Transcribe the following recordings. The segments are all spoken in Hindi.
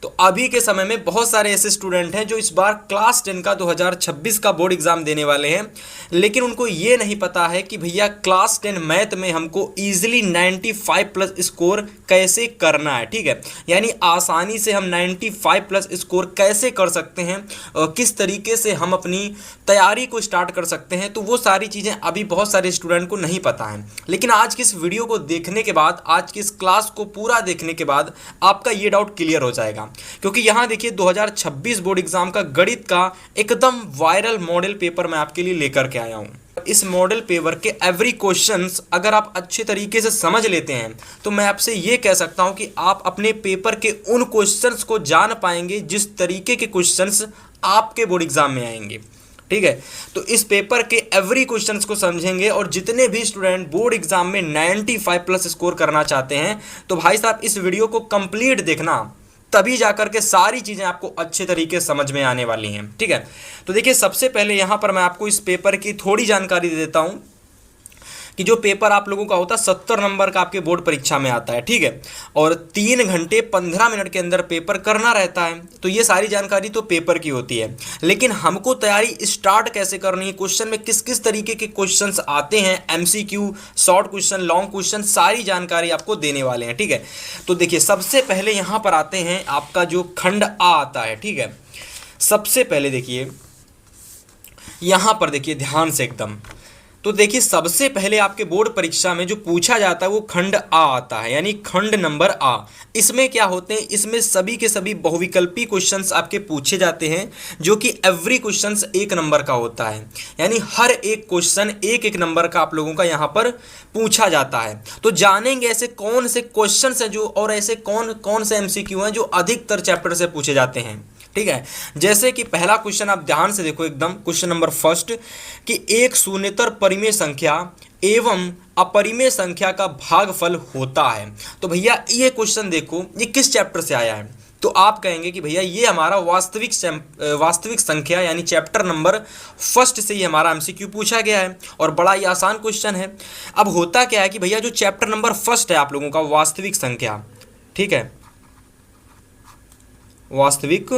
तो अभी के समय में बहुत सारे ऐसे स्टूडेंट हैं जो इस बार क्लास 10 का 2026 का बोर्ड एग्जाम देने वाले हैं, लेकिन उनको ये नहीं पता है कि भैया क्लास 10 मैथ में हमको इजीली 95 प्लस स्कोर कैसे करना है। ठीक है, यानी आसानी से हम 95 प्लस स्कोर कैसे कर सकते हैं, किस तरीके से हम अपनी तैयारी को स्टार्ट कर सकते हैं। तो वो सारी चीज़ें अभी बहुत सारे स्टूडेंट को नहीं पता है, लेकिन आज की इस वीडियो को देखने के बाद, आज की इस क्लास को पूरा देखने के बाद आपका ये डाउट क्लियर हो जाएगा। क्योंकि यहां देखिए 2026 बोर्ड एग्जाम का गणित का एकदम वायरल मॉडल पेपर मैं आपके लिए लेकर के आया हूं। इस मॉडल पेपर के एवरी क्वेश्चंस अगर आप अच्छे तरीके से समझ लेते हैं तो मैं आपसे ये कह सकता हूं कि आप अपने पेपर के उन क्वेश्चंस को जान पाएंगे जिस तरीके के क्वेश्चंस आपके बोर्ड एग्जाम में आएंगे। ठीक है, तो इस पेपर के एवरी क्वेश्चंस को समझेंगे और जितने भी स्टूडेंट बोर्ड एग्जाम में 95 प्लस स्कोर करना चाहते हैं तो भाई साहब इस वीडियो को कंप्लीट देखना, तभी जाकर के सारी चीज़ें आपको अच्छे तरीके से समझ में आने वाली हैं। ठीक है, तो देखिए सबसे पहले यहाँ पर मैं आपको इस पेपर की थोड़ी जानकारी दे देता हूँ कि जो पेपर आप लोगों का होता है 70 नंबर का आपके बोर्ड परीक्षा में आता है। ठीक है, और 3 घंटे 15 मिनट के अंदर पेपर करना रहता है। तो ये सारी जानकारी तो पेपर की होती है, लेकिन हमको तैयारी स्टार्ट कैसे करनी है, क्वेश्चन में किस किस तरीके के क्वेश्चंस आते हैं, MCQ, short question, long question, सारी जानकारी आपको देने वाले हैं। ठीक है, तो देखिए सबसे पहले यहाँ पर आते हैं आपका जो खंड आ आता है। ठीक है, सबसे पहले देखिए यहाँ पर देखिए ध्यान से एकदम, तो देखिए सबसे पहले आपके बोर्ड परीक्षा में जो पूछा जाता है वो खंड आ आता है, यानी खंड नंबर आ। इसमें क्या होते हैं, इसमें सभी के सभी बहुविकल्पी क्वेश्चंस आपके पूछे जाते हैं, जो कि एवरी क्वेश्चंस 1 नंबर का होता है, यानी हर एक क्वेश्चन 1-1 नंबर का आप लोगों का यहाँ पर पूछा जाता है। तो जानेंगे ऐसे कौन से क्वेश्चन हैं जो, और ऐसे कौन कौन से एमसीक्यू हैं जो अधिकतर चैप्टर से पूछे जाते हैं। ठीक है, जैसे कि पहला क्वेश्चन आप ध्यान से देखो एकदम, क्वेश्चन नंबर फर्स्ट कि एक शून्यतर परिमेय संख्या एवं अपरिमेय संख्या का भागफल होता है। तो भैया ये क्वेश्चन देखो, ये किस चैप्टर से आया है, तो आप कहेंगे कि भैया ये हमारा वास्तविक संख्या यानी चैप्टर नंबर फर्स्ट से ही हमारा एमसीक्यू पूछा गया है, और बड़ा ही आसान क्वेश्चन है। अब होता क्या है कि भैया जो चैप्टर नंबर फर्स्ट है आप लोगों का वास्तविक संख्या, ठीक है, वास्तविक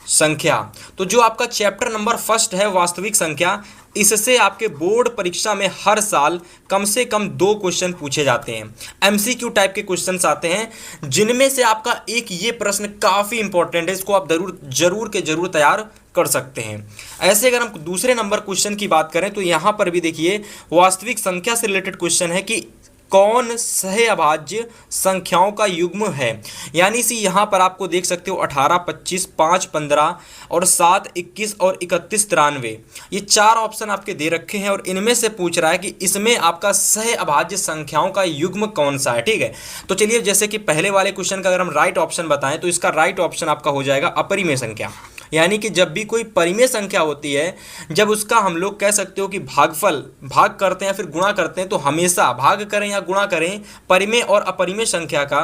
संख्या, तो जो आपका चैप्टर नंबर फर्स्ट है वास्तविक संख्या, इससे आपके बोर्ड परीक्षा में हर साल कम से कम 2 क्वेश्चन पूछे जाते हैं। एमसीक्यू टाइप के क्वेश्चंस आते हैं, जिनमें से आपका एक ये प्रश्न काफ़ी इंपॉर्टेंट है, इसको आप जरूर के जरूर तैयार कर सकते हैं। ऐसे अगर हम दूसरे नंबर क्वेश्चन की बात करें तो यहाँ पर भी देखिए वास्तविक संख्या से रिलेटेड क्वेश्चन है कि कौन सहअभाज्य संख्याओं का युग्म है, यानी सी यहाँ पर आपको देख सकते हो 18, 25, 5, 15 और 7, 21 और 31, 93, ये 4 ऑप्शन आपके दे रखे हैं, और इनमें से पूछ रहा है कि इसमें आपका सहअभाज्य संख्याओं का युग्म कौन सा है। ठीक है, तो चलिए जैसे कि पहले वाले क्वेश्चन का अगर हम राइट ऑप्शन बताएं तो इसका राइट ऑप्शन आपका हो जाएगा अपरिमेय संख्या, यानी कि जब भी कोई परिमेय संख्या होती है, जब उसका हम लोग कह सकते हो कि भागफल भाग करते हैं फिर गुणा करते हैं, तो हमेशा भाग करें या गुणा करें परिमेय और अपरिमेय संख्या का,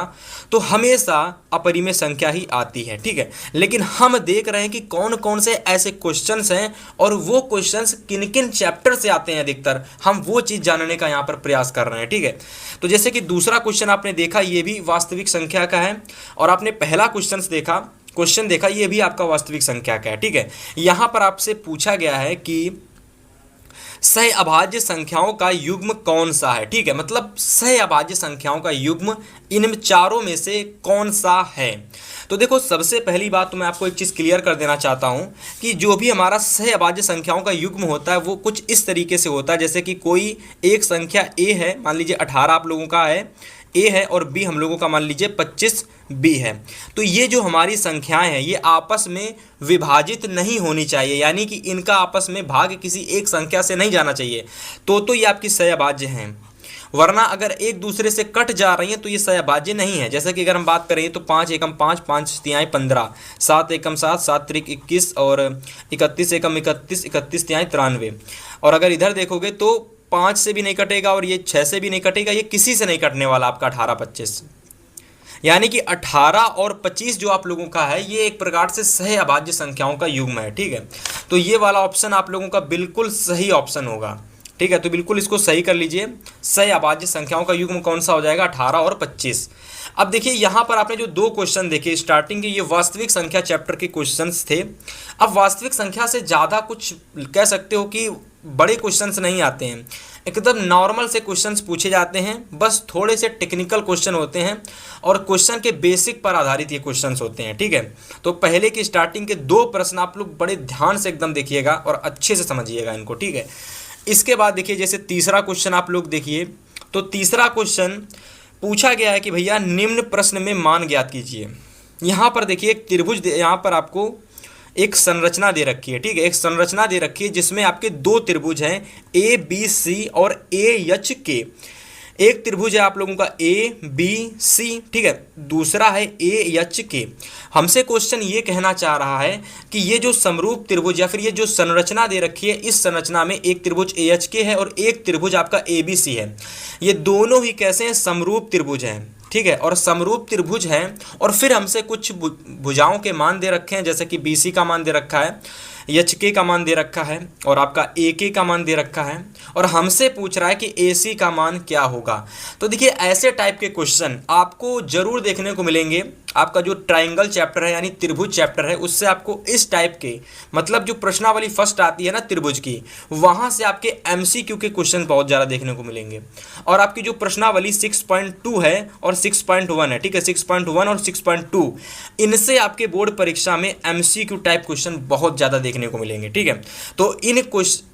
तो हमेशा अपरिमेय संख्या ही आती है। ठीक है, लेकिन हम देख रहे हैं कि कौन कौन से ऐसे क्वेश्चंस हैं और वो क्वेश्चंस किन किन चैप्टर से आते हैं अधिकतर, हम वो चीज़ जानने का यहाँ पर प्रयास कर रहे हैं। ठीक है, तो जैसे कि दूसरा क्वेश्चन आपने देखा ये भी वास्तविक संख्या का है, और आपने पहला क्वेश्चन देखा ये भी आपका वास्तविक संख्या का है। ठीक है, यहाँ पर आपसे पूछा गया है कि सहअभाज्य संख्याओं का युग्म कौन सा है। ठीक है, मतलब सहअभाज्य संख्याओं का युग्म इन चारों में से कौन सा है। तो देखो सबसे पहली बात तो मैं आपको एक चीज़ क्लियर कर देना चाहता हूँ कि जो भी हमारा सहअभाज्य संख्याओं का युग्म होता है वो कुछ इस तरीके से होता है, जैसे कि कोई एक संख्या ए है, मान लीजिए 18 आप लोगों का है ए है, और बी हम लोगों का मान लीजिए 25 बी है। तो ये जो हमारी संख्याएं हैं ये आपस में विभाजित नहीं होनी चाहिए, यानी कि इनका आपस में भाग किसी एक संख्या से नहीं जाना चाहिए, तो ये आपकी सहअभाज्य हैं। वरना अगर एक दूसरे से कट जा रही हैं तो ये सहअभाज्य नहीं है। जैसे कि अगर हम बात करें तो 5 एकम 5, 5 तिहाई 15, 7 एकम 7, 7 त्रिक 21 और 31 एकम 31, 31 तिहाई 93। और अगर इधर देखोगे तो 5 से भी नहीं कटेगा और ये 6 से भी नहीं कटेगा, ये किसी से नहीं कटने वाला आपका 18, 25, यानी कि 18 और 25 जो आप लोगों का है ये एक प्रकार से सहअभाज्य संख्याओं का युग्म है। ठीक है, तो ये वाला ऑप्शन आप लोगों का बिल्कुल सही ऑप्शन होगा। ठीक है, तो बिल्कुल इसको सही कर लीजिए, सहअभाज्य संख्याओं का युग्म कौन सा हो जाएगा, 18 और 25। अब देखिए यहाँ पर आपने जो दो क्वेश्चन देखे स्टार्टिंग के, ये वास्तविक संख्या चैप्टर के क्वेश्चंस थे। अब वास्तविक संख्या से ज़्यादा कुछ कह सकते हो कि बड़े क्वेश्चंस नहीं आते हैं, एकदम नॉर्मल से क्वेश्चंस पूछे जाते हैं, बस थोड़े से टेक्निकल क्वेश्चन होते हैं और क्वेश्चन के बेसिक पर आधारित ये क्वेश्चंस होते हैं, ठीक है। तो पहले की स्टार्टिंग के दो प्रश्न आप लोग बड़े ध्यान से एकदम देखिएगा और अच्छे से समझिएगा इनको, ठीक है। इसके बाद देखिए जैसे तीसरा क्वेश्चन आप लोग देखिए, तो तीसरा क्वेश्चन पूछा गया है कि भैया निम्न प्रश्न में मान ज्ञात कीजिए। यहाँ पर देखिए एक त्रिभुज, यहाँ पर आपको एक संरचना दे रखी है, ठीक है, एक संरचना दे रखी है जिसमें आपके दो त्रिभुज हैं ए बी सी और ए एच के। एक त्रिभुज है आप लोगों का ए बी सी, ठीक है, दूसरा है ए एच के। हमसे क्वेश्चन ये कहना चाह रहा है कि ये जो समरूप त्रिभुज या फिर ये जो संरचना दे रखी है, इस संरचना में एक त्रिभुज ए एच के है और एक त्रिभुज आपका ए बी सी है। ये दोनों ही कैसे हैं? समरूप त्रिभुज हैं, ठीक है, और समरूप त्रिभुज हैं और फिर हमसे कुछ भुजाओं के मान दे रखे हैं, जैसे कि बी सी का मान दे रखा है, एच के का मान दे रखा है और आपका ए के का मान दे रखा है, और हमसे पूछ रहा है कि ए सी का मान क्या होगा। तो देखिए ऐसे टाइप के क्वेश्चन आपको जरूर देखने को मिलेंगे। आपका जो ट्राइंगल चैप्टर है यानी त्रिभुज चैप्टर है, उससे आपको इस टाइप के, मतलब जो प्रश्नावली फर्स्ट आती है ना त्रिभुज की, वहाँ से आपके एमसीक्यू के क्वेश्चन बहुत ज़्यादा देखने को मिलेंगे। और आपकी जो प्रश्नावली 6.2 है और 6.1 है, ठीक है, 6.1 और 6.2, इनसे आपके बोर्ड परीक्षा में एमसीक्यू टाइप क्वेश्चन बहुत ज़्यादा देखने को मिलेंगे, ठीक है। तो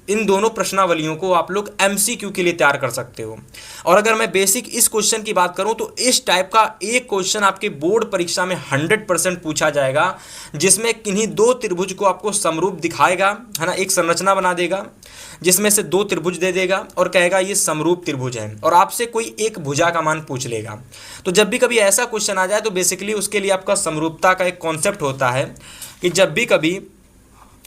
इन दोनों प्रश्नावलियों को आप लोग एमसीक्यू के लिए तैयार कर सकते हो। और अगर मैं बेसिक इस क्वेश्चन की बात करूं तो इस टाइप का एक क्वेश्चन आपके बोर्ड परीक्षा में 100% पूछा जाएगा, जिसमें किन्हीं दो त्रिभुज को आपको समरूप दिखाएगा, है ना, एक संरचना बना देगा जिसमें से दो त्रिभुज दे देगा और कहेगा ये समरूप त्रिभुज है, और आपसे कोई एक भुजा का मान पूछ लेगा। तो जब भी कभी ऐसा क्वेश्चन आ जाए तो बेसिकली उसके लिए आपका समरूपता का एक कॉन्सेप्ट होता है कि जब भी कभी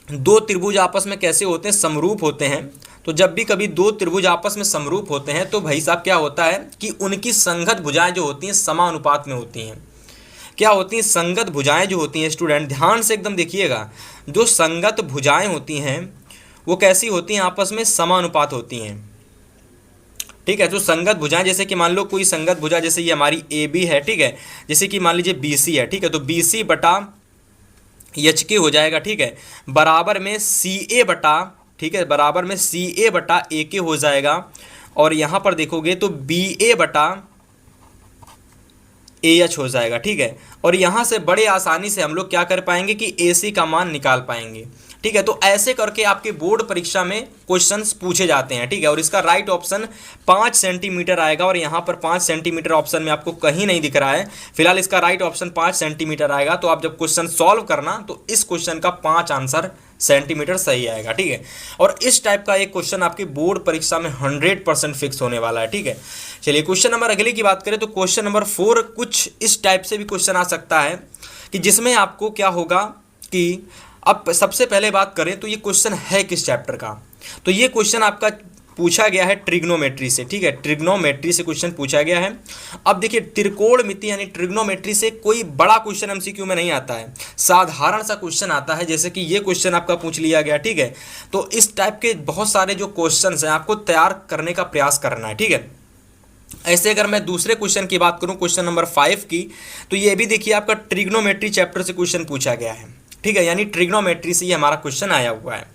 दो त्रिभुज आपस में कैसे होते हैं, समरूप होते हैं। तो जब भी कभी दो त्रिभुज आपस में समरूप होते हैं तो भाई साहब क्या होता है कि उनकी संगत भुजाएं जो होती हैं समानुपात में होती हैं। क्या होती हैं? संगत भुजाएं जो होती हैं, स्टूडेंट ध्यान से एकदम देखिएगा, जो संगत भुजाएं होती हैं वो कैसी होती हैं? आपस में समानुपात होती हैं, ठीक है। जो संगत भुजाएं, जैसे कि मान लो कोई संगत भुजा, जैसे ये हमारी ए बी है, ठीक है, जैसे कि मान लीजिए बी सी है, ठीक है, तो बी सी बटा एच के हो जाएगा, ठीक है, बराबर में सी ए बटा, ठीक है, बराबर में सी ए बटा ए के हो जाएगा। और यहाँ पर देखोगे तो बी ए बटा ए एच हो जाएगा, ठीक है। और यहाँ से बड़े आसानी से हम लोग क्या कर पाएंगे कि ए सी का मान निकाल पाएंगे, ठीक है। तो ऐसे करके आपके बोर्ड परीक्षा में क्वेश्चंस पूछे जाते हैं, ठीक है। और इसका राइट ऑप्शन 5 सेंटीमीटर आएगा, और यहाँ पर 5 सेंटीमीटर ऑप्शन में आपको कहीं नहीं दिख रहा है, फिलहाल इसका राइट ऑप्शन 5 सेंटीमीटर आएगा। तो आप जब क्वेश्चन सॉल्व करना तो इस क्वेश्चन का 5 आंसर सेंटीमीटर सही आएगा, ठीक है। और इस टाइप का एक क्वेश्चन आपकी बोर्ड परीक्षा में 100% फिक्स होने वाला है, ठीक है। चलिए क्वेश्चन नंबर अगले की बात करें तो क्वेश्चन नंबर 4 कुछ इस टाइप से भी क्वेश्चन आ सकता है कि जिसमें आपको क्या होगा कि अब सबसे पहले बात करें तो ये क्वेश्चन है किस चैप्टर का। तो ये क्वेश्चन आपका पूछा गया है ट्रिग्नोमेट्री से, ठीक है, ट्रिग्नोमेट्री से क्वेश्चन पूछा गया है। अब देखिए त्रिकोणमिति यानी ट्रिग्नोमेट्री से कोई बड़ा क्वेश्चन एमसीक्यू में नहीं आता है, साधारण सा क्वेश्चन आता है, जैसे कि ये क्वेश्चन आपका पूछ लिया गया, ठीक है। तो इस टाइप के बहुत सारे जो क्वेश्चन हैं आपको तैयार करने का प्रयास करना है, ठीक है। ऐसे अगर मैं दूसरे क्वेश्चन की बात करूं क्वेश्चन नंबर 5 की, तो ये भी देखिए आपका ट्रिग्नोमेट्री चैप्टर से क्वेश्चन पूछा गया है, ठीक है, यानी ट्रिग्नोमेट्री से ये हमारा क्वेश्चन आया हुआ है।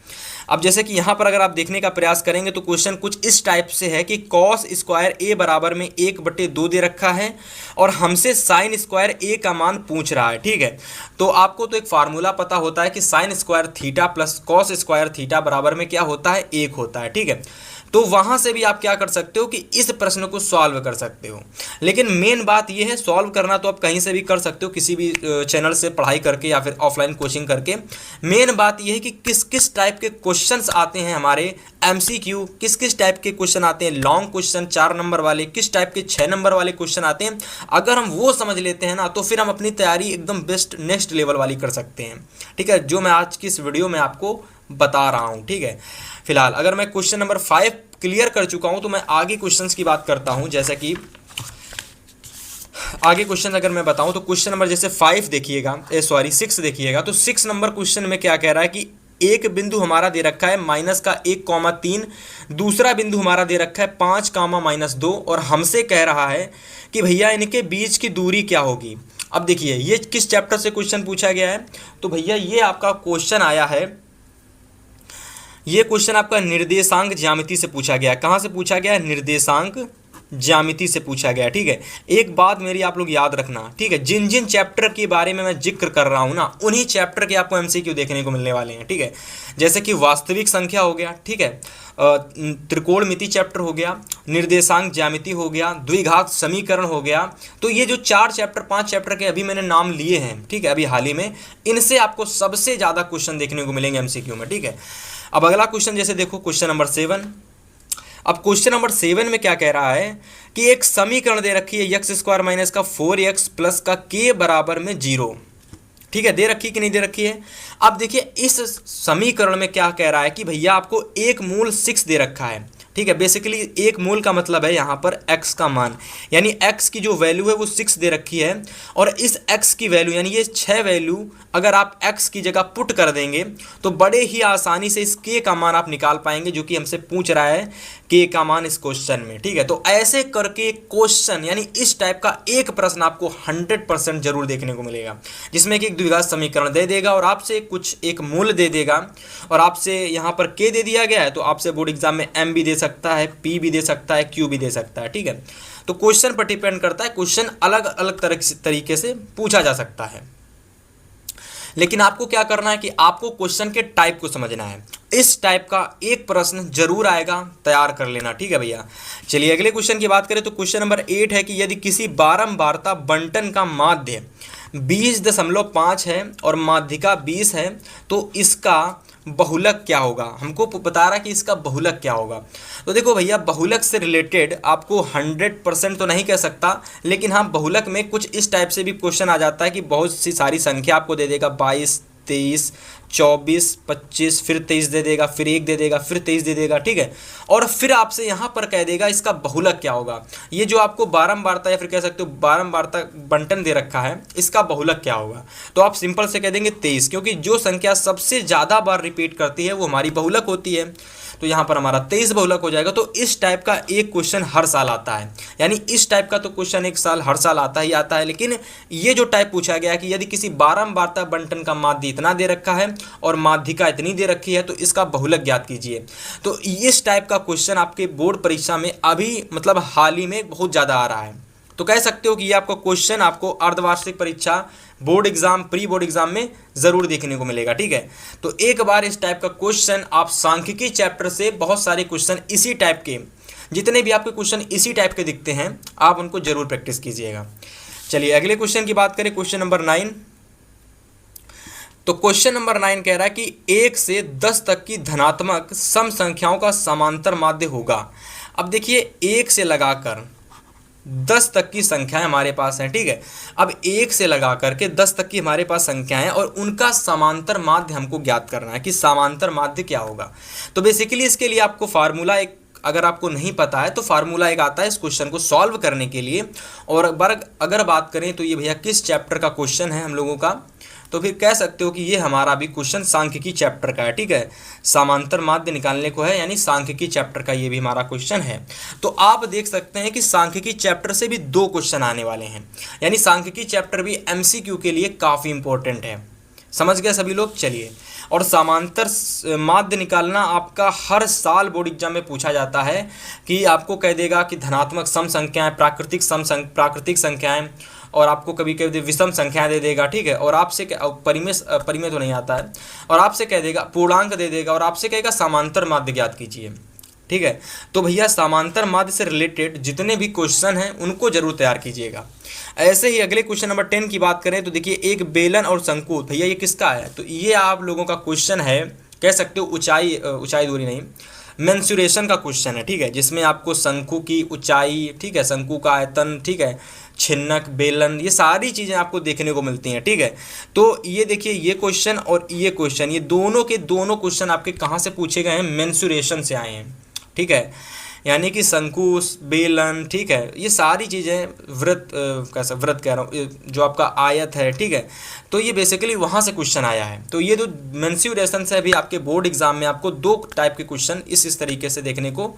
अब जैसे कि यहाँ पर अगर आप देखने का प्रयास करेंगे तो क्वेश्चन कुछ इस टाइप से है कि कॉस स्क्वायर ए बराबर में 1/2 दे रखा है और हमसे साइन स्क्वायर ए का मान पूछ रहा है, ठीक है। तो आपको तो एक फार्मूला पता होता है कि sine square theta plus cos square theta बराबर में क्या होता है? 1 होता है, ठीक है। तो वहाँ से भी आप क्या कर सकते हो कि इस प्रश्न को सॉल्व कर सकते हो। लेकिन मेन बात यह है, सॉल्व करना तो आप कहीं से भी कर सकते हो, किसी भी चैनल से पढ़ाई करके या फिर ऑफलाइन कोचिंग करके। मेन बात यह है कि किस किस टाइप के क्वेश्चंस आते हैं हमारे एमसीक्यू, किस किस टाइप के क्वेश्चन आते हैं, लॉन्ग क्वेश्चन 4 नंबर वाले, किस टाइप के 6 नंबर वाले क्वेश्चन आते हैं। अगर हम वो समझ लेते हैं ना तो फिर हम अपनी तैयारी एकदम बेस्ट नेक्स्ट लेवल वाली कर सकते हैं, ठीक है, जो मैं आज की इस वीडियो में आपको बता रहा हूँ, ठीक है। फिलहाल अगर मैं क्वेश्चन नंबर 5 क्लियर कर चुका हूं तो मैं आगे क्वेश्चंस की बात करता हूं। जैसे कि आगे क्वेश्चन अगर मैं बताऊं तो क्वेश्चन नंबर जैसे 5 देखिएगा, 6 देखिएगा। तो 6 नंबर क्वेश्चन में क्या कह रहा है कि एक बिंदु हमारा दे रखा है -1,3, दूसरा बिंदु हमारा दे रखा है 5,-2 और हमसे कह रहा है कि भैया इनके बीच की दूरी क्या होगी। अब देखिए ये किस चैप्टर से क्वेश्चन पूछा गया है, तो भैया ये आपका क्वेश्चन आया है, ये क्वेश्चन आपका निर्देशांक ज्यामिति से पूछा गया है। कहाँ से पूछा गया है? निर्देशांक ज्यामिति से पूछा गया है। ठीक है, एक बात मेरी आप लोग याद रखना, ठीक है, जिन जिन चैप्टर के बारे में मैं जिक्र कर रहा हूँ ना, उन्हीं चैप्टर के आपको एमसीक्यू देखने को मिलने वाले हैं। ठीक है, जैसे कि वास्तविक संख्या हो गया, ठीक है, त्रिकोणमिति चैप्टर हो गया, निर्देशांक ज्यामिति हो गया, द्विघात समीकरण हो गया। तो ये जो 5 चैप्टर के अभी मैंने नाम लिए हैं, ठीक है, अभी हाल ही में, इनसे आपको सबसे ज़्यादा क्वेश्चन देखने को मिलेंगे एमसीक्यू में। ठीक है, अब अगला क्वेश्चन जैसे देखो क्वेश्चन नंबर 7। अब क्वेश्चन नंबर 7 में क्या कह रहा है कि एक समीकरण दे रखी है x² - 4x + का k बराबर में 0। ठीक है, दे रखी कि नहीं दे रखी है। अब देखिए इस समीकरण में क्या कह रहा है कि भैया आपको एक मूल 6 दे रखा है। ठीक है, बेसिकली एक मूल का मतलब है यहाँ पर x का मान, यानी x की जो वैल्यू है वो 6 दे रखी है, और इस x की वैल्यू यानी ये 6 वैल्यू अगर आप x की जगह पुट कर देंगे तो बड़े ही आसानी से इस k का मान आप निकाल पाएंगे, जो कि हमसे पूछ रहा है k का मान इस क्वेश्चन में। ठीक है, तो ऐसे करके क्वेश्चन यानी इस टाइप का एक प्रश्न आपको 100% जरूर देखने को मिलेगा, जिसमें कि एक द्विघात समीकरण दे देगा और आपसे कुछ एक मूल दे देगा, और आपसे यहाँ पर k दे दिया गया है, तो आपसे बोर्ड एग्जाम में m भी दे सकता है, p भी दे सकता है, q भी दे सकता है। ठीक है, तो क्वेश्चन पर डिपेंड करता है, क्वेश्चन अलग अलग तरीके से पूछा जा सकता है, लेकिन आपको क्या करना है कि आपको क्वेश्चन के टाइप को समझना है। इस टाइप का एक प्रश्न जरूर आएगा, तैयार कर लेना। ठीक है भैया, चलिए अगले क्वेश्चन की बात करें तो क्वेश्चन नंबर 8 है कि यदि किसी बारंबारता बंटन का माध्य 20.5 है और माध्यिका 20 है तो इसका बहुलक क्या होगा। हमको बता रहा है कि इसका बहुलक क्या होगा। तो देखो भैया, बहुलक से रिलेटेड आपको 100% तो नहीं कह सकता, लेकिन हाँ बहुलक में कुछ इस टाइप से भी क्वेश्चन आ जाता है कि बहुत सी सारी संख्या आपको दे देगा, 22, 23, 24, 25, फिर 23 दे देगा, फिर 1 दे देगा, फिर 23 दे देगा। ठीक है, और फिर आपसे यहाँ पर कह देगा इसका बहुलक क्या होगा। ये जो आपको बारंबारता या फिर कह सकते हो बारंबारता बंटन दे रखा है, इसका बहुलक क्या होगा, तो आप सिंपल से कह देंगे 23, क्योंकि जो संख्या सबसे ज़्यादा बार रिपीट करती है वो हमारी बहुलक होती है। तो यहाँ पर हमारा 23 बहुलक हो जाएगा। तो इस टाइप का एक क्वेश्चन हर साल आता है, यानी इस टाइप का तो क्वेश्चन एक साल हर साल आता ही आता है, लेकिन ये जो टाइप पूछा गया कि यदि किसी बारंबारता बंटन का माध्य इतना दे रखा है और माध्यिका इतनी दे रखी है तो इसका बहुलक ज्ञात कीजिए। तो इस टाइप का क्वेश्चन आपके बोर्ड परीक्षा में अभी मतलब हाल ही में बहुत ज़्यादा आ रहा है। तो कह सकते हो कि ये आपका क्वेश्चन आपको अर्धवार्षिक परीक्षा, board exam, pre board exam में जरूर देखने को मिलेगा। ठीक है, तो एक बार इस टाइप का क्वेश्चन आप सांख्यिकी चैप्टर से बहुत सारे क्वेश्चन इसी टाइप के, जितने भी आपके क्वेश्चन इसी टाइप के दिखते हैं, आप उनको जरूर प्रैक्टिस कीजिएगा। चलिए अगले क्वेश्चन की बात करें, क्वेश्चन नंबर 9। तो क्वेश्चन नंबर 9 कह रहा है कि 1 से 10 तक की धनात्मक सम संख्याओं का समांतर माध्य होगा। अब देखिए 1 से लगाकर 10 तक की संख्याएं हमारे पास हैं। ठीक है, अब 1 से लगा करके 10 तक की हमारे पास संख्याएं और उनका समांतर माध्य हमको ज्ञात करना है कि समांतर माध्य क्या होगा। तो बेसिकली इसके लिए आपको फार्मूला एक, अगर आपको नहीं पता है तो फार्मूला एक आता है इस क्वेश्चन को सॉल्व करने के लिए। और अगर बात करें तो ये भैया किस चैप्टर का क्वेश्चन है हम लोगों का, तो फिर कह सकते हो कि ये हमारा भी क्वेश्चन सांख्यिकी चैप्टर का है। ठीक है, समांतर माध्य निकालने को है, यानी सांख्यिकी चैप्टर का ये भी हमारा क्वेश्चन है। तो आप देख सकते हैं कि सांख्यिकी चैप्टर से भी 2 क्वेश्चन आने वाले हैं, यानी सांख्यिकी चैप्टर भी एमसीक्यू के लिए काफ़ी इंपॉर्टेंट है। समझ गए सभी लोग। चलिए, और समांतर माध्य निकालना आपका हर साल बोर्ड एग्जाम में पूछा जाता है कि आपको कह देगा कि धनात्मक सम संख्याएं, प्राकृतिक संख्याएं, और आपको कभी कभी विषम संख्याएं दे देगा। ठीक है, और आपसे परिमेय तो नहीं आता है, और आपसे कह देगा पूर्णांक दे देगा और आपसे कहेगा समांतर माध्य ज्ञात कीजिए। ठीक है, तो भैया समांतर माध्य से रिलेटेड जितने भी क्वेश्चन हैं उनको जरूर तैयार कीजिएगा। ऐसे ही अगले क्वेश्चन नंबर 10 की बात करें तो देखिए, एक बेलन और शंकु, भैया ये किसका है, तो ये आप लोगों का क्वेश्चन है, कह सकते हो ऊंचाई दूरी नहीं, मेंसुरेशन का क्वेश्चन है। ठीक है, जिसमें आपको शंकु की ऊंचाई, ठीक है, शंकु का आयतन, ठीक है, छिन्नक, बेलन, ये सारी चीज़ें आपको देखने को मिलती हैं। ठीक है, तो ये देखिए ये क्वेश्चन और ये क्वेश्चन, ये दोनों के दोनों क्वेश्चन आपके कहाँ से पूछे गए हैं, मेंसुरेशन से आए हैं। ठीक है, यानी कि शंकु, बेलन, ठीक है, ये सारी चीज़ें वृत्त, कैसा वृत्त कह रहा हूँ, जो आपका आयत है, ठीक है, तो ये बेसिकली वहाँ से क्वेश्चन आया है। तो ये जो मेंस्ट्रुएशन से भी आपके बोर्ड एग्जाम में आपको दो टाइप के क्वेश्चन इस तरीके से देखने को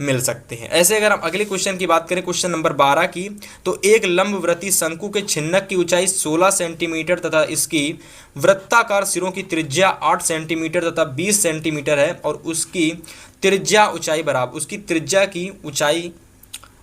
मिल सकते हैं। ऐसे अगर हम अगले क्वेश्चन की बात करें, क्वेश्चन नंबर 12 की, तो एक लंबवृत्तीय शंकु के छिन्नक की ऊंचाई 16 सेंटीमीटर तथा इसकी वृत्ताकार सिरों की त्रिज्या 8 सेंटीमीटर तथा 20 सेंटीमीटर है और उसकी त्रिज्या की ऊंचाई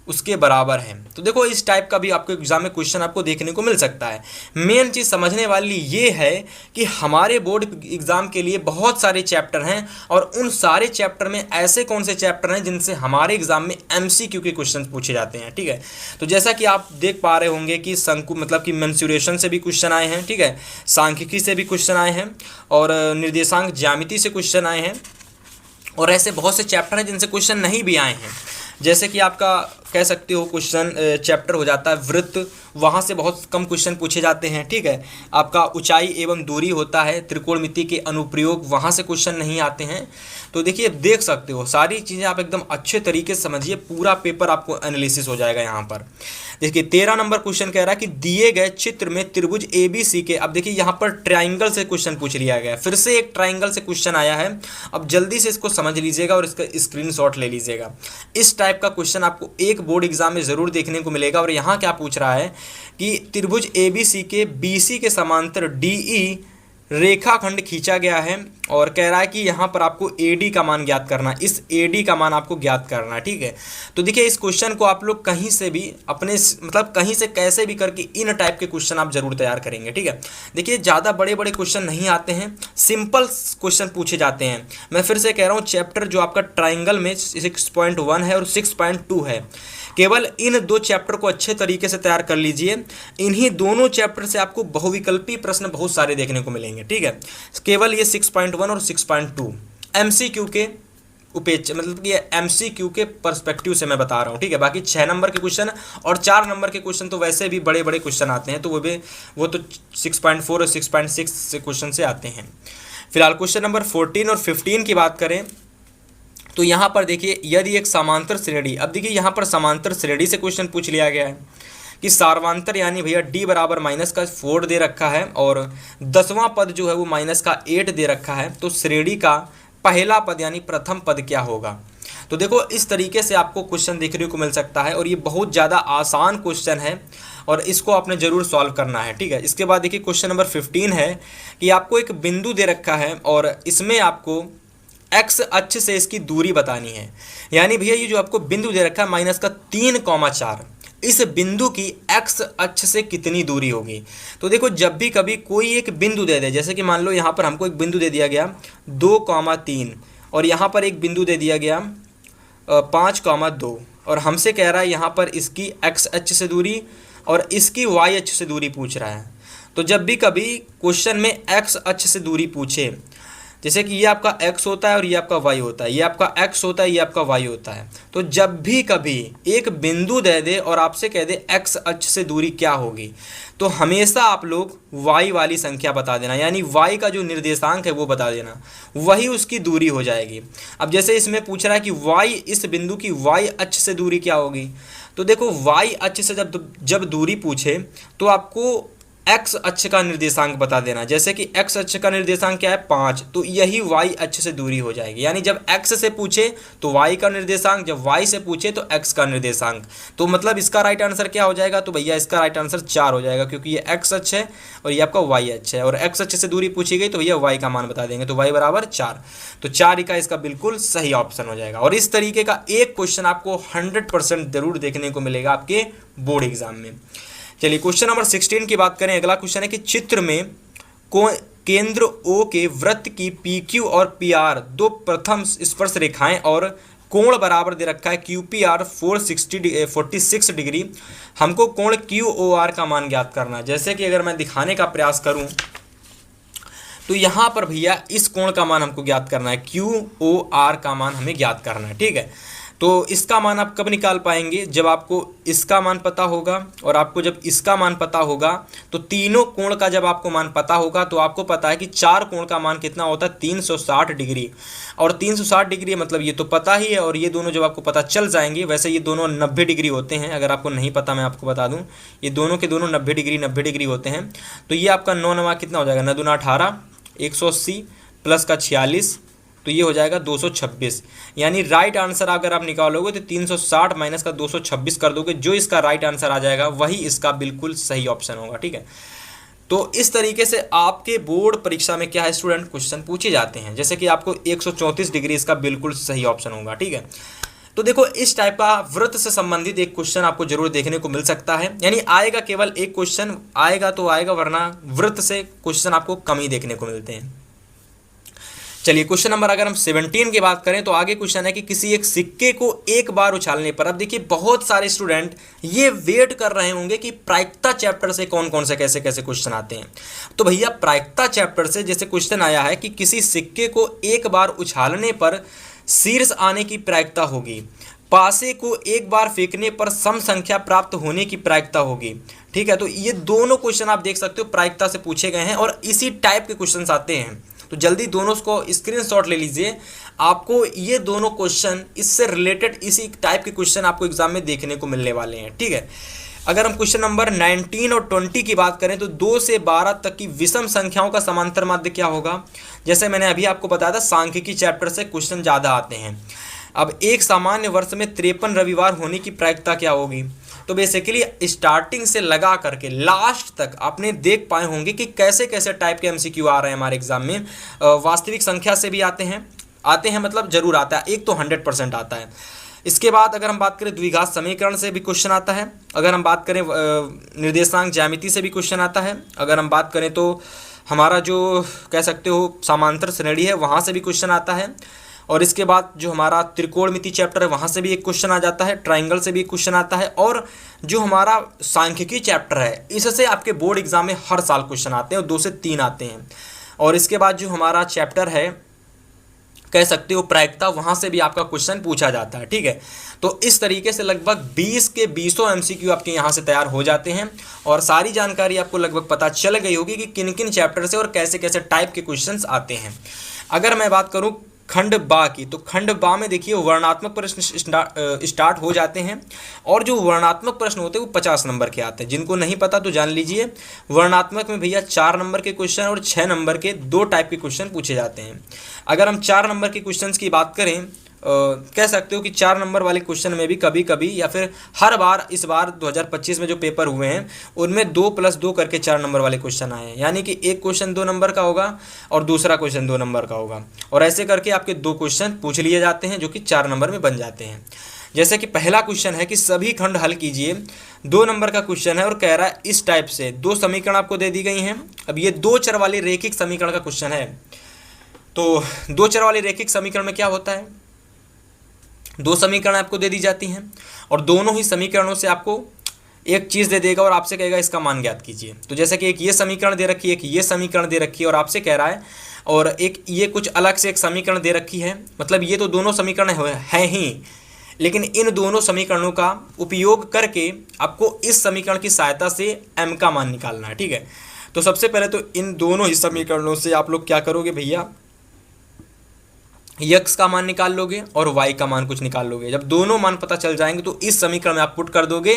उसके बराबर है। तो देखो इस टाइप का भी आपको एग्जाम में क्वेश्चन आपको देखने को मिल सकता है। मेन चीज़ समझने वाली ये है कि हमारे बोर्ड एग्जाम के लिए बहुत सारे चैप्टर हैं और उन सारे चैप्टर में ऐसे कौन से चैप्टर हैं जिनसे हमारे एग्जाम में एमसीक्यू के क्वेश्चन पूछे जाते हैं, ठीक है। तो जैसा कि आप देख पा रहे होंगे कि शंकु मतलब कि मेंस्ट्रुएशन से भी क्वेश्चन आए हैं, ठीक है, सांख्यिकी से भी क्वेश्चन आए हैं और निर्देशांक ज्यामिति से क्वेश्चन आए हैं और ऐसे बहुत से चैप्टर हैं जिनसे क्वेश्चन नहीं भी आए हैं। जैसे कि आपका कह सकते हो क्वेश्चन चैप्टर हो जाता है वृत्त, वहाँ से बहुत कम क्वेश्चन पूछे जाते हैं, ठीक है। आपका ऊंचाई एवं दूरी होता है, त्रिकोणमिति के अनुप्रयोग, वहाँ से क्वेश्चन नहीं आते हैं। तो देखिए देख सकते हो सारी चीज़ें आप एकदम अच्छे तरीके से समझिए, पूरा पेपर आपको एनालिसिस हो जाएगा यहाँ पर। देखिए 13 नंबर क्वेश्चन कह रहा है कि दिए गए चित्र में त्रिभुज ABC के, अब देखिए यहाँ पर ट्राइंगल से क्वेश्चन पूछ लिया गया है, फिर से एक ट्राइंगल से क्वेश्चन आया है। अब जल्दी से इसको समझ लीजिएगा और इसका स्क्रीनशॉट ले लीजिएगा। इस टाइप का क्वेश्चन आपको एक बोर्ड एग्जाम में ज़रूर देखने को मिलेगा। और यहाँ क्या पूछ रहा है कि त्रिभुज ABC के BC के समांतर DE रेखाखंड खींचा गया है और कह रहा है कि यहाँ पर आपको AD का मान ज्ञात करना, इस AD का मान आपको ज्ञात करना, ठीक है। तो देखिए इस क्वेश्चन को आप लोग कहीं से भी अपने मतलब कहीं से कैसे भी करके इन टाइप के क्वेश्चन आप जरूर तैयार करेंगे, ठीक है। देखिए ज़्यादा बड़े बड़े क्वेश्चन नहीं आते हैं, सिंपल क्वेश्चन पूछे जाते हैं। मैं फिर से कह रहा हूँ चैप्टर जो आपका ट्राइंगल में 6.1 है और 6.2 है, केवल इन दो चैप्टर को अच्छे तरीके से तैयार कर लीजिए। इन्हीं दोनों चैप्टर से आपको बहुविकल्पी प्रश्न बहुत सारे देखने को मिलेंगे, ठीक है। केवल ये 6.1 और 6.2 MCQ के मतलब कि MCQ के पर्सपेक्टिव से मैं बता रहा हूँ, ठीक है। बाकी 6 नंबर के क्वेश्चन और 4 नंबर के क्वेश्चन तो वैसे भी बड़े बड़े क्वेश्चन आते हैं, तो वो तो 6.4 और 6.6 से क्वेश्चन से आते हैं। फिलहाल क्वेश्चन नंबर 14 और 15 की बात करें तो यहाँ पर देखिए यदि एक समांतर श्रेणी, अब देखिए यहाँ पर समांतर श्रेणी से क्वेश्चन पूछ लिया गया है कि सार्वांतर यानी भैया D बराबर -4 दे रखा है और 10वां पद जो है वो -8 दे रखा है, तो श्रेणी का पहला पद यानी प्रथम पद क्या होगा। तो देखो इस तरीके से आपको क्वेश्चन देखने को मिल सकता है और ये बहुत ज़्यादा आसान क्वेश्चन है और इसको आपने ज़रूर सॉल्व करना है, ठीक है। इसके बाद देखिए क्वेश्चन नंबर 15 है कि आपको एक बिंदु दे रखा है और इसमें आपको x अक्ष से इसकी दूरी बतानी है। यानी भैया ये जो आपको बिंदु दे रखा है -3,4, इस बिंदु की x अक्ष से कितनी दूरी होगी। तो देखो जब भी कभी कोई एक बिंदु दे दे, जैसे कि मान लो यहाँ पर हमको एक बिंदु दे दिया गया 2,3 और यहाँ पर एक बिंदु दे दिया गया 5,2 और हमसे कह रहा है यहाँ पर इसकी x अक्ष से दूरी और इसकी y अक्ष से दूरी पूछ रहा है। तो जब भी कभी क्वेश्चन में x अक्ष से दूरी पूछे, जैसे कि ये आपका x होता है और ये आपका y होता है, ये आपका x होता है, ये आपका y होता है, तो जब भी कभी एक बिंदु दे दे और आपसे कह दे x अक्ष से दूरी क्या होगी, तो हमेशा आप लोग y वाली संख्या बता देना, यानी y का जो निर्देशांक है वो बता देना, वही उसकी दूरी हो जाएगी। अब जैसे इसमें पूछ रहा है कि y, इस बिंदु की y अक्ष से दूरी क्या होगी, तो देखो y अक्ष से जब दूरी पूछे तो आपको x अक्ष का निर्देशांक बता देना। जैसे कि x अक्ष का निर्देशांक क्या है 5, तो यही y अक्ष से दूरी हो जाएगी। यानी जब x से पूछे तो y का निर्देशांक, जब y से पूछे तो x का निर्देशांक। तो मतलब इसका राइट आंसर क्या हो जाएगा, तो भैया इसका राइट आंसर 4 हो जाएगा, क्योंकि ये x अक्ष है और ये आपका y अक्ष है और x अक्ष से दूरी पूछी गई तो भैया y का मान बता देंगे, तो y बराबर 4। तो 4 का इसका बिल्कुल सही ऑप्शन हो जाएगा। और इस तरीके का एक क्वेश्चन आपको 100% जरूर देखने को मिलेगा आपके बोर्ड एग्जाम में। चलिए क्वेश्चन नंबर 16 की बात करें। अगला क्वेश्चन है कि चित्र में केंद्र O के वृत्त की PQ और PR दो प्रथम स्पर्श रेखाएं और कोण बराबर दे रखा है QPR 46 डिग्री। हमको कोण QOR का मान ज्ञात करना है। जैसे कि अगर मैं दिखाने का प्रयास करूं तो यहाँ पर भैया इस कोण का मान हमको ज्ञात करना है, QOR का मान हमें ज्ञात करना है, ठीक है। तो इसका मान आप कब निकाल पाएंगे, जब आपको इसका मान पता होगा और आपको जब इसका मान पता होगा, तो तीनों कोण का जब आपको मान पता होगा तो आपको पता है कि चार कोण का मान कितना होता है 360 डिग्री। और 360 डिग्री मतलब ये तो पता ही है, और ये दोनों जब आपको पता चल जाएंगे, वैसे ये दोनों 90 डिग्री होते हैं, अगर आपको नहीं पता मैं आपको बता दूं, ये दोनों के दोनों 90 डिग्री होते हैं। तो ये आपका 9 नवा कितना हो जाएगा, 9 दूना 18, 180 प्लस का 46, तो ये हो जाएगा 226। यानी राइट आंसर अगर आप निकालोगे तो 360 माइनस का 226 कर दोगे, जो इसका राइट आंसर आ जाएगा वही इसका बिल्कुल सही ऑप्शन होगा। ठीक है, तो इस तरीके से आपके बोर्ड परीक्षा में क्या है स्टूडेंट, क्वेश्चन पूछे जाते हैं, जैसे कि आपको 134 डिग्री इसका बिल्कुल सही ऑप्शन होगा। ठीक है, तो देखो इस टाइप का वृत्त से संबंधित एक क्वेश्चन आपको जरूर देखने को मिल सकता है, यानी आएगा केवल एक क्वेश्चन आएगा तो आएगा, वरना वृत्त से क्वेश्चन आपको कम ही देखने को मिलते हैं। चलिए क्वेश्चन नंबर अगर हम 17 की बात करें तो आगे क्वेश्चन है कि किसी एक सिक्के को एक बार उछालने पर, अब देखिए बहुत सारे स्टूडेंट ये वेट कर रहे होंगे कि प्रायिकता चैप्टर से कौन कौन से कैसे कैसे क्वेश्चन आते हैं। तो भैया प्रायिकता चैप्टर से जैसे क्वेश्चन आया है कि किसी सिक्के को एक बार उछालने पर शीर्ष आने की प्रायिकता होगी, पासे को एक बार फेंकने पर सम संख्या प्राप्त होने की प्रायिकता होगी। ठीक है, तो ये दोनों क्वेश्चन आप देख सकते हो प्रायिकता से पूछे गए हैं और इसी टाइप के क्वेश्चन आते हैं, तो जल्दी दोनों को स्क्रीनशॉट ले लीजिए। आपको ये दोनों क्वेश्चन इससे रिलेटेड इसी टाइप के क्वेश्चन आपको एग्जाम में देखने को मिलने वाले हैं। ठीक है, अगर हम क्वेश्चन नंबर 19 और 20 की बात करें तो 2 से 12 तक की विषम संख्याओं का समांतर माध्य क्या होगा। जैसे मैंने अभी आपको बताया था सांख्यिकी चैप्टर से क्वेश्चन ज़्यादा आते हैं। अब एक सामान्य वर्ष में 53 रविवार होने की प्रायिकता क्या होगी। तो बेसिकली स्टार्टिंग से लगा करके लास्ट तक आपने देख पाए होंगे कि कैसे कैसे टाइप के एमसीक्यू आ रहे हैं हमारे एग्जाम में। वास्तविक संख्या से भी आते हैं मतलब जरूर आता है, एक तो 100% आता है। इसके बाद अगर हम बात करें द्विघात समीकरण से भी क्वेश्चन आता है, अगर हम बात करें निर्देशांक ज्यामिति से भी क्वेश्चन आता है, अगर हम बात करें तो हमारा जो कह सकते हो समांतर श्रेणी है वहाँ से भी क्वेश्चन आता है, और इसके बाद जो हमारा त्रिकोणमिति चैप्टर है वहाँ से भी एक क्वेश्चन आ जाता है, ट्राइंगल से भी एक क्वेश्चन आता है, और जो हमारा सांख्यिकी चैप्टर है इससे आपके बोर्ड एग्जाम में हर साल क्वेश्चन आते हैं और 2 से 3 आते हैं। और इसके बाद जो हमारा चैप्टर है कह सकते हो प्रायिकता, वहाँ से भी आपका क्वेश्चन पूछा जाता है। ठीक है, तो इस तरीके से लगभग 20 के 20 एमसीक्यू आपके यहाँ से तैयार हो जाते हैं, और सारी जानकारी आपको लगभग पता चल गई होगी कि किन किन चैप्टर से और कैसे कैसे टाइप के क्वेश्चंस आते हैं। अगर मैं बात करूँ खंड बा की, तो खंड बा में देखिए वर्णात्मक प्रश्न स्टार्ट हो जाते हैं, और जो वर्णात्मक प्रश्न होते हैं वो 50 नंबर के आते हैं। जिनको नहीं पता तो जान लीजिए, वर्णात्मक में भैया 4 नंबर के क्वेश्चन और 6 नंबर के 2 टाइप के क्वेश्चन पूछे जाते हैं। अगर हम 4 नंबर के क्वेश्चन की बात करें, कह सकते हो कि 4 नंबर वाले क्वेश्चन में भी कभी कभी या फिर हर बार इस बार 2025 में जो पेपर हुए हैं उनमें 2+2 करके 4 नंबर वाले क्वेश्चन आए हैं, यानी कि एक क्वेश्चन 2 नंबर का होगा और दूसरा क्वेश्चन 2 नंबर का होगा, और ऐसे करके आपके 2 क्वेश्चन पूछ लिए जाते हैं जो कि 4 नंबर में बन जाते हैं। जैसे कि पहला क्वेश्चन है कि सभी खंड हल कीजिए, 2 नंबर का क्वेश्चन है और कह रहा है इस टाइप से 2 समीकरण आपको दे दी गई हैं। अब ये 2 चर वाले रैखिक समीकरण का क्वेश्चन है। तो 2 चर वाले रैखिक समीकरण में क्या होता है, 2 समीकरण आपको दे दी जाती हैं और दोनों ही समीकरणों से आपको एक चीज़ दे देगा और आपसे कहेगा इसका मान ज्ञात कीजिए। तो जैसे कि एक ये समीकरण दे रखी है, एक ये समीकरण दे रखी है और आपसे कह रहा है, और एक ये कुछ अलग से एक समीकरण दे रखी है, मतलब ये तो दोनों समीकरण हैं ही, लेकिन इन दोनों समीकरणों का उपयोग करके आपको इस समीकरण की सहायता से m का मान निकालना है। ठीक है, तो सबसे पहले तो इन दोनों ही समीकरणों से आप लोग क्या करोगे भैया, x का मान निकाल लोगे और y का मान कुछ निकाल लोगे। जब दोनों मान पता चल जाएंगे तो इस समीकरण में आप पुट कर दोगे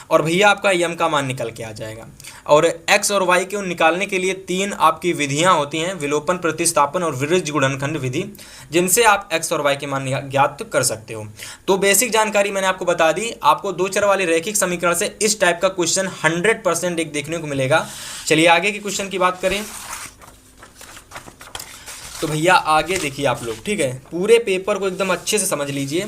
और भैया आपका m का मान निकल के आ जाएगा। और x और y के निकालने के लिए 3 आपकी विधियां होती हैं, विलोपन, प्रतिस्थापन और विरज गुणनखंड विधि, जिनसे आप x और y के मान ज्ञात कर सकते हो। तो बेसिक जानकारी मैंने आपको बता दी। आपको 2 चर वाले रैखिक समीकरण से इस टाइप का क्वेश्चन 100% एक देखने को मिलेगा। चलिए आगे के क्वेश्चन की बात करें तो भैया आगे देखिए आप लोग, ठीक है, पूरे पेपर को एकदम अच्छे से समझ लीजिए,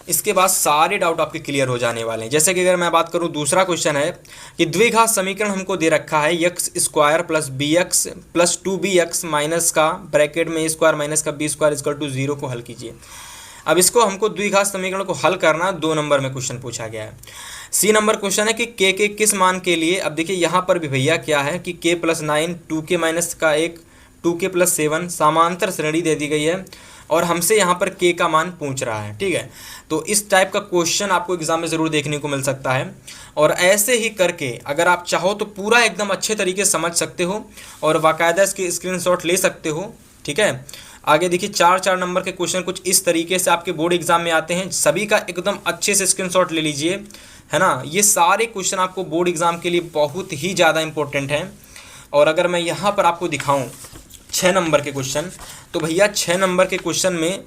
इसके बाद सारे डाउट आपके क्लियर हो जाने वाले हैं। जैसे कि अगर मैं बात करूं, दूसरा क्वेश्चन है कि द्विघात समीकरण हमको दे रखा है x² + bx + 2bx माइनस का ब्रैकेट में a² माइनस का b² = 0 को हल कीजिए। अब इसको हमको द्विघात समीकरण को हल करना 2 नंबर में क्वेश्चन पूछा गया है। सी नंबर क्वेश्चन है कि k के किस मान के लिए, अब देखिए यहाँ पर भी भैया क्या है कि k + 9 2k - 1 2k + 7 समांतर श्रेणी दे दी गई है और हमसे यहाँ पर के का मान पूछ रहा है, ठीक है। तो इस टाइप का क्वेश्चन आपको एग्जाम में ज़रूर देखने को मिल सकता है। और ऐसे ही करके अगर आप चाहो तो पूरा एकदम अच्छे तरीके से समझ सकते हो और बाकायदा इसके स्क्रीनशॉट ले सकते हो, ठीक है। आगे देखिए 4 नंबर के क्वेश्चन कुछ इस तरीके से आपके बोर्ड एग्जाम में आते हैं, सभी का एकदम अच्छे से स्क्रीनशॉट ले लीजिए, है ना। ये सारे क्वेश्चन आपको बोर्ड एग्जाम के लिए बहुत ही ज़्यादा इंपॉर्टेंट हैं। और अगर मैं यहाँ पर आपको दिखाऊँ 6 नंबर के क्वेश्चन, तो भैया 6 नंबर के क्वेश्चन में,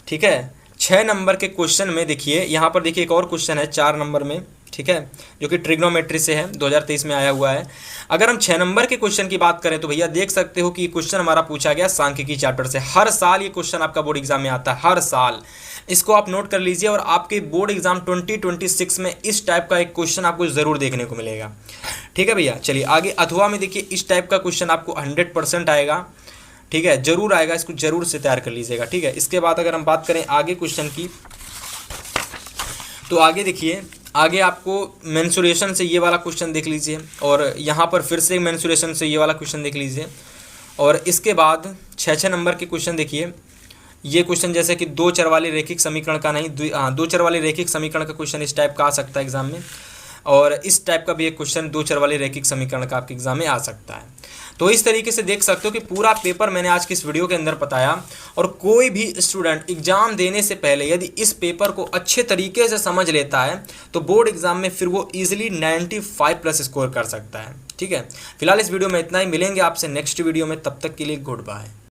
ठीक है, 6 नंबर के क्वेश्चन में देखिए यहाँ पर देखिए एक और क्वेश्चन है 4 नंबर में, ठीक है, जो कि ट्रिग्नोमेट्री से है, 2023 में आया हुआ है। अगर हम 6 नंबर के क्वेश्चन की बात करें तो भैया देख सकते हो कि ये क्वेश्चन हमारा पूछा गया सांख्यिकी चैप्टर से। हर साल ये क्वेश्चन आपका बोर्ड एग्जाम में आता है, हर साल। इसको आप नोट कर लीजिए और आपके बोर्ड एग्जाम 2026 में इस टाइप का एक क्वेश्चन आपको ज़रूर देखने को मिलेगा, ठीक है भैया। चलिए आगे अथवा में देखिए इस टाइप का क्वेश्चन आपको 100% आएगा, ठीक है, जरूर आएगा, इसको जरूर से तैयार कर लीजिएगा, ठीक है। इसके बाद अगर हम बात करें आगे क्वेश्चन की, तो आगे देखिए, आगे आपको मेंसुरेशन से ये वाला क्वेश्चन देख लीजिए और यहाँ पर फिर से मेंसुरेशन से ये वाला क्वेश्चन देख लीजिए। और इसके बाद 6 नंबर के क्वेश्चन देखिए, ये क्वेश्चन जैसे कि 2 चर वाले रैखिक समीकरण का नहीं, 2 चर वाले रैखिक समीकरण का क्वेश्चन इस टाइप का आ सकता है एग्जाम में। और इस टाइप का भी एक क्वेश्चन 2 चर वाले रैखिक समीकरण का आपके एग्जाम में आ सकता है। तो इस तरीके से देख सकते हो कि पूरा पेपर मैंने आज की इस वीडियो के अंदर बताया। और कोई भी स्टूडेंट एग्जाम देने से पहले यदि इस पेपर को अच्छे तरीके से समझ लेता है तो बोर्ड एग्जाम में फिर वो इजीली 95+ स्कोर कर सकता है, ठीक है। फिलहाल इस वीडियो में इतना ही, मिलेंगे आपसे नेक्स्ट वीडियो में, तब तक के लिए गुड बाय।